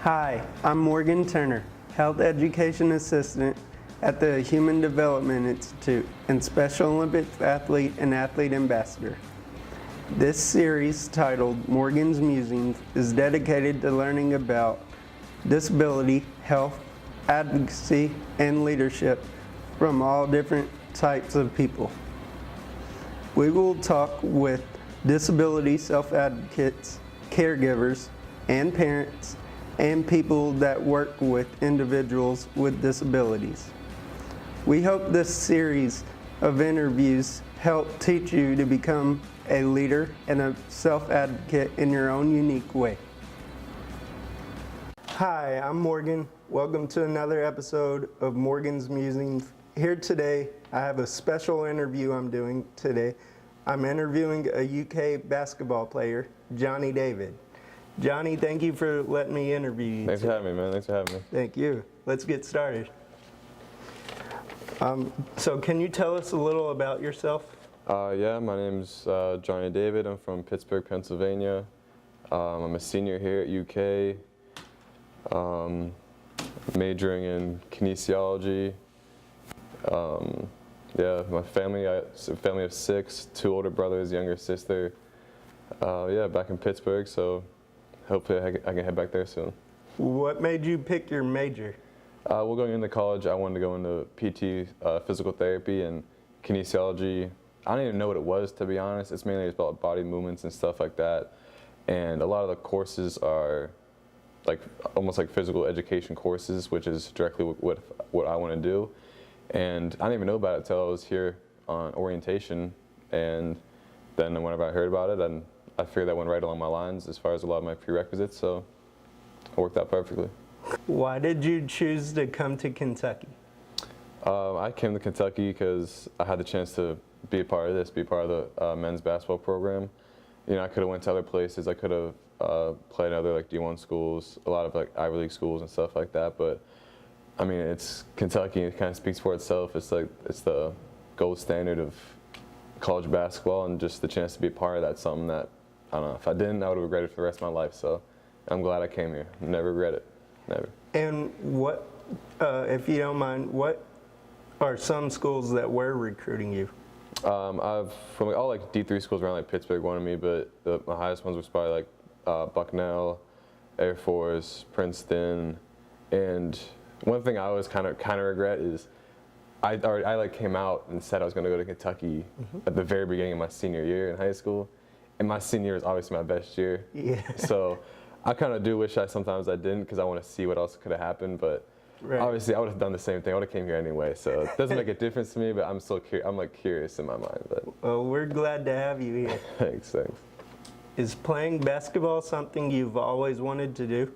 Hi, I'm Morgan Turner, Health Education Assistant at the Human Development Institute and Special Olympics athlete and athlete ambassador. This series, titled Morgan's Musings, is dedicated to learning about disability, health, advocacy, and leadership from all different types of people. We will talk with disability self-advocates, caregivers, and parents, and people that work with individuals with disabilities. We hope this series of interviews help teach you to become a leader and a self-advocate in your own unique way. Hi, I'm Morgan. Welcome to another episode of Morgan's Musings. Here today, I have a special interview I'm doing today. I'm interviewing a UK basketball player, Jonny David. Jonny, thank you for letting me interview you. Thanks for having me, man. Thanks for having me. Thank you. Let's get started. So can you tell us a little about yourself? Yeah, my name's Jonny David. I'm from Pittsburgh, Pennsylvania. I'm a senior here at UK, majoring in kinesiology. Yeah, my family, it's a family of 6, 2 older brothers, younger sister. Yeah, back in Pittsburgh, so hopefully I can head back there soon. What made you pick your major? Well, going into college, I wanted to go into PT, physical therapy, and kinesiology. I don't even know what it was, to be honest. It's mainly about body movements and stuff like that. And a lot of the courses are like almost like physical education courses, which is directly what I want to do. And I didn't even know about it until I was here on orientation. And then whenever I heard about it, I figured that went right along my lines as far as a lot of my prerequisites, so it worked out perfectly. Why did you choose to come to Kentucky? I came to Kentucky because I had the chance to be a part of this, be part of the men's basketball program. You know, I could have went to other places. I could have played in other like D1 schools, a lot of like Ivy League schools and stuff like that. But I mean, it's Kentucky. It kind of speaks for itself. It's the gold standard of college basketball, and just the chance to be a part of that's something that I don't know. If I didn't, I would have regretted it for the rest of my life. So I'm glad I came here. Never regret it. Never. And what, if you don't mind, what are some schools that were recruiting you? I've from all like D3 schools around like Pittsburgh wanted me, but the highest ones was probably like Bucknell, Air Force, Princeton, and one thing I always kind of regret is I like came out and said I was going to go to Kentucky at the very beginning of my senior year in high school, and my senior year is obviously my best year. Yeah. So I kind of do wish sometimes I didn't, because I want to see what else could have happened, but obviously I would have done the same thing. I would have came here anyway, so it doesn't make a difference to me, but I'm still I'm like curious in my mind. But. Well, we're glad to have you here. Thanks. Is playing basketball something you've always wanted to do?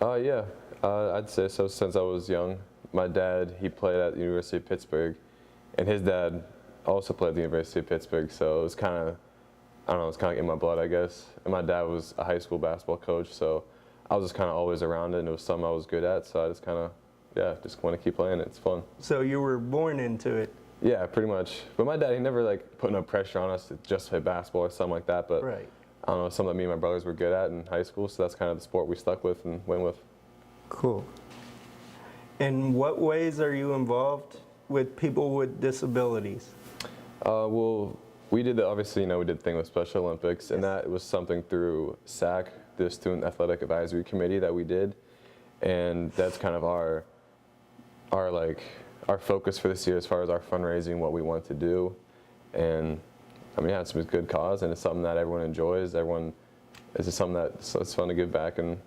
Yeah, I'd say so since I was young. My dad, he played at the University of Pittsburgh, and his dad also played at the University of Pittsburgh, so it was kind of, I don't know, it's kind of in my blood, I guess. And my dad was a high school basketball coach, so I was just kind of always around it, and it was something I was good at, so I just kind of, yeah, just want to keep playing it. It's fun. So you were born into it? Yeah, pretty much. But my dad, he never like put no pressure on us to just play basketball or something like that, but I don't know, something that me and my brothers were good at in high school, so that's kind of the sport we stuck with and went with. Cool. In what ways are you involved with people with disabilities? Well, we did obviously, we did the thing with Special Olympics, and that was something through SAC, the Student Athletic Advisory Committee that we did, and that's kind of our focus for this year as far as our fundraising, what we want to do, and I mean, yeah, it's a good cause, and it's something that everyone enjoys. It's just something it's fun to give back, and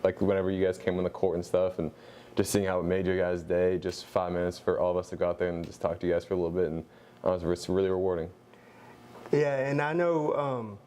like whenever you guys came on the court and stuff, and just seeing how it made your guys' day, just 5 minutes for all of us to go out there and just talk to you guys for a little bit, and it's really rewarding. Yeah, and I know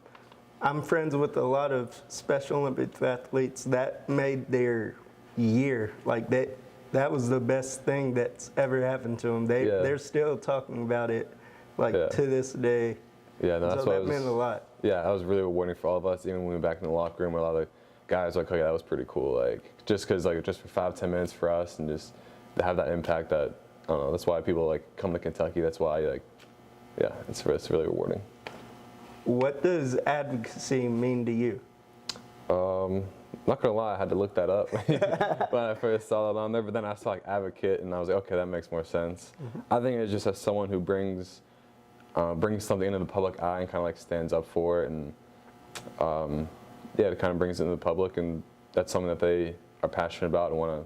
I'm friends with a lot of Special Olympics athletes that made their year. Like that was the best thing that's ever happened to them. They're still talking about it, to this day. Yeah, no, that's so that meant a lot. Yeah, that was really rewarding for all of us. Even when we were back in the locker room, a lot of guys were like, "Oh yeah, that was pretty cool." Like just because just for 5-10 minutes for us, and just to have that impact. That I don't know. That's why people come to Kentucky. That's why yeah, it's really rewarding. What does advocacy mean to you? not gonna lie, I had to look that up when I first saw that on there, but then I saw like advocate and I was like, okay, that makes more sense. I think it's just as someone who brings something into the public eye and kind of like stands up for it, and yeah, it kind of brings it into the public, and that's something that they are passionate about and want to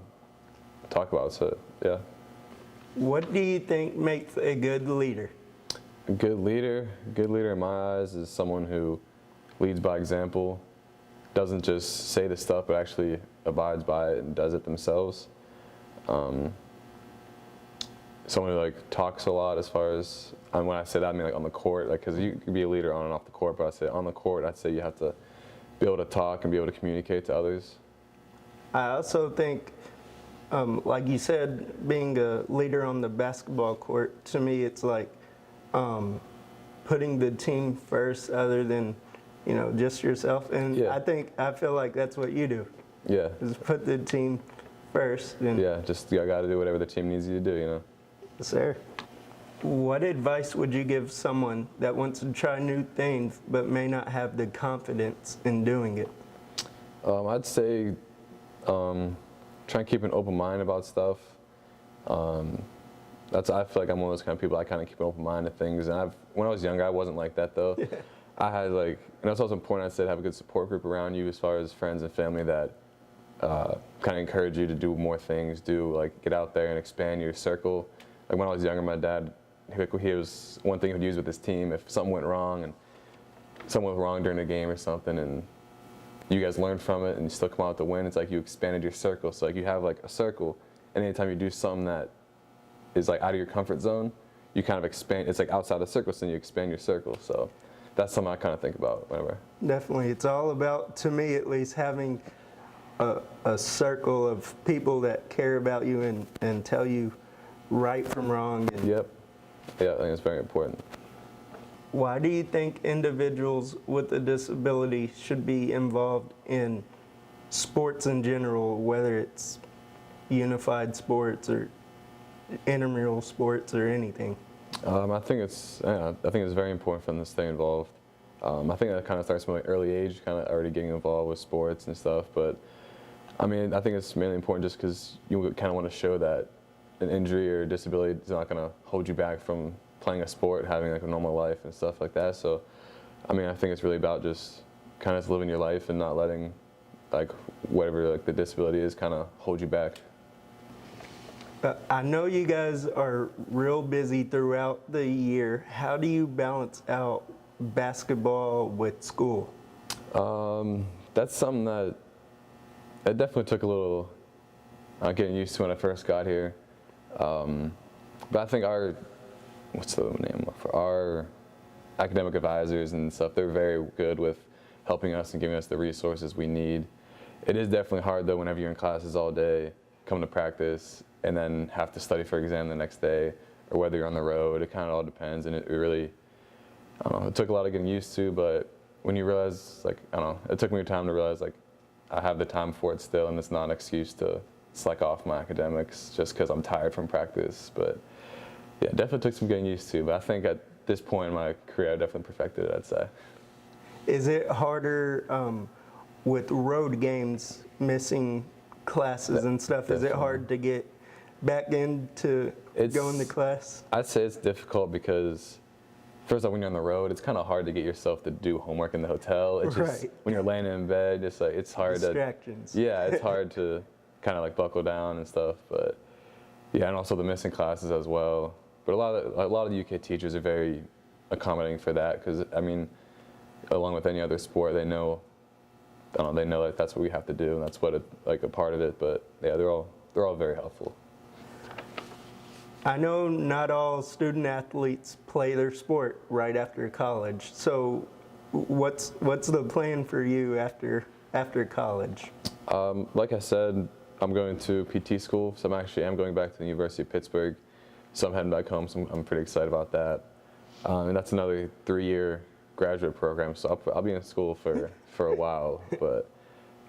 talk about. So yeah. What do you think makes a good leader? A good leader in my eyes is someone who leads by example, doesn't just say the stuff, but actually abides by it and does it themselves. Someone who like talks a lot, as far as, and when I say that, I mean like on the court, like, because you can be a leader on and off the court, but I say on the court, I'd say you have to be able to talk and be able to communicate to others. I also think, like you said, being a leader on the basketball court, to me it's like putting the team first other than, you know, just yourself. And Yeah. I feel like that's what you do, Yeah. is put the team first. And Yeah, just you got to do whatever the team needs you to do, you know. Sir, what advice would you give someone that wants to try new things but may not have the confidence in doing it? I'd say try and keep an open mind about stuff. I feel like I'm one of those kind of people. I kind of keep an open mind to things. And when I was younger, I wasn't like that though. Yeah. I had like, and that's also important. I said have a good support group around you, as far as friends and family that kind of encourage you to do more things, get out there and expand your circle. Like when I was younger, my dad, he was one thing he would use with his team if something went wrong and someone was wrong during a game or something, and you guys learned from it and you still come out to win. It's like you expanded your circle. So like you have like a circle, and anytime you do something that is like out of your comfort zone, you kind of expand. It's like outside the circle, so you expand your circle. So that's something I kind of think about whenever. Definitely, it's all about, to me at least, having a circle of people that care about you and tell you right from wrong. And yep. Yeah, I think it's very important. Why do you think individuals with a disability should be involved in sports in general, whether it's unified sports or intramural sports or anything? I think it's very important for them to stay involved. I think that kind of starts from an early age, kind of already getting involved with sports and stuff. But I mean, I think it's mainly important just because you kind of want to show that an injury or disability is not going to hold you back from playing a sport, having like a normal life and stuff like that. So, I mean, I think it's really about just kind of living your life and not letting like whatever like the disability is kind of hold you back. I know you guys are real busy throughout the year. How do you balance out basketball with school? That's something that definitely took a little getting used to when I first got here. But I think our academic advisors and stuff, they're very good with helping us and giving us the resources we need. It is definitely hard though whenever you're in classes all day, come to practice, and then have to study for exam the next day, or whether you're on the road. It kind of all depends, and it really, I don't know, it took a lot of getting used to, but when you realize, like, I don't know, it took me time to realize, like, I have the time for it still, and it's not an excuse to slack off my academics just because I'm tired from practice. But yeah, it definitely took some getting used to, but I think at this point in my career, I definitely perfected it, I'd say. Is it harder with road games, missing classes and stuff? Definitely. Is it hard to get back into going to class? I'd say it's difficult because, first off, when you're on the road, it's kind of hard to get yourself to do homework in the hotel. It's just, right. When you're laying in bed, it's like, it's hard Distractions. Yeah, it's hard to kind of like buckle down and stuff. But yeah, and also the missing classes as well. But a lot of the UK teachers are very accommodating for that, because I mean, along with any other sport, they know that that's what we have to do, and that's what like a part of it. But yeah, they're all very helpful. I know not all student athletes play their sport right after college. So what's the plan for you after college? Like I said, I'm going to PT school, so I'm going back to the University of Pittsburgh. So I'm heading back home, so I'm pretty excited about that. And that's another 3-year graduate program, so I'll be in school for a while. But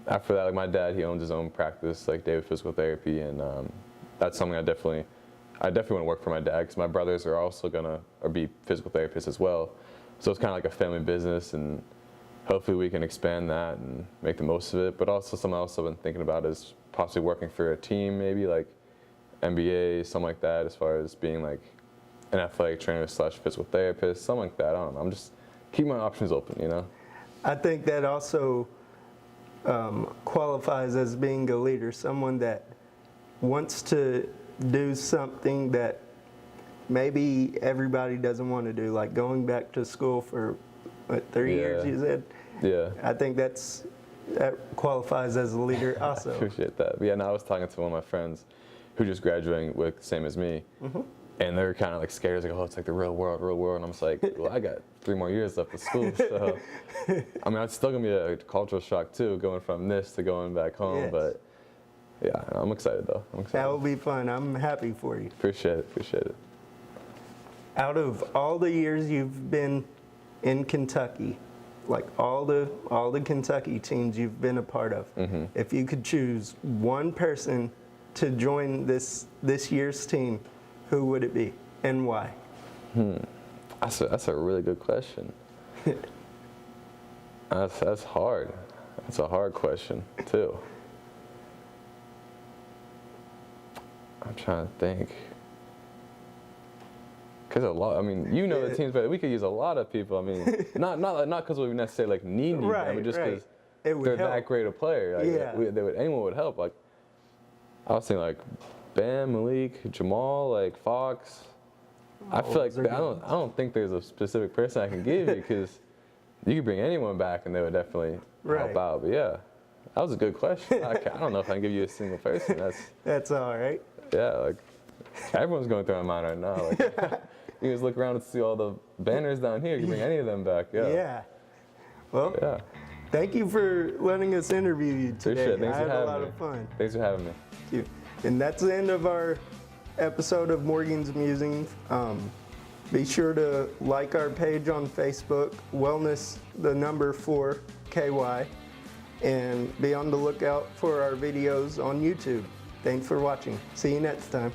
after that, like my dad, he owns his own practice, like David Physical Therapy, and that's something I definitely want to work for my dad, because my brothers are also be physical therapists as well. So it's kind of like a family business, and hopefully we can expand that and make the most of it. But also something else I've been thinking about is possibly working for a team, maybe like NBA, something like that, as far as being like an athletic trainer / physical therapist, something like that. I don't know. I'm just keeping my options open, you know? I think that also qualifies as being a leader, someone that wants to do something that maybe everybody doesn't want to do, like going back to school for, what, 3 years, you said? Yeah. I think that qualifies as a leader also. I appreciate that. But yeah, no, I was talking to one of my friends who just graduating with same as me, and they're kind of like scared, like, oh, it's like the real world, and I'm just like, well, I got 3 more years left of school, so I mean, it's still gonna be a cultural shock too, going from this to going back home. Yes. But yeah, I'm excited though. I'm excited. That will be fun. I'm happy for you. Appreciate it. Out of all the years you've been in Kentucky, like all the Kentucky teams you've been a part of, if you could choose one person to join this year's team, who would it be and why? That's a really good question. That's hard. That's a hard question too. I'm trying to think. Because a lot, I mean, you know the teams, but we could use a lot of people. I mean, not because we necessarily like need them, but just because they're that great a player. Like, anyone would help. Like, I was thinking like Bam, Malik, Jamal, like Fox. I feel like I don't think there's a specific person I can give you, because you could bring anyone back and they would definitely help out. But yeah, that was a good question. I don't know if I can give you a single person. That's all right. Yeah, like everyone's going through my mind right now. Like, you just look around and see all the banners down here. You can bring any of them back. Yeah. Well, thank you for letting us interview you today. Appreciate it. I had a lot of fun. Thanks for having me. Thank you. And that's the end of our episode of Morgan's Musings. Be sure to like our page on Facebook, Wellness 4 KY, and be on the lookout for our videos on YouTube. Thanks for watching. See you next time.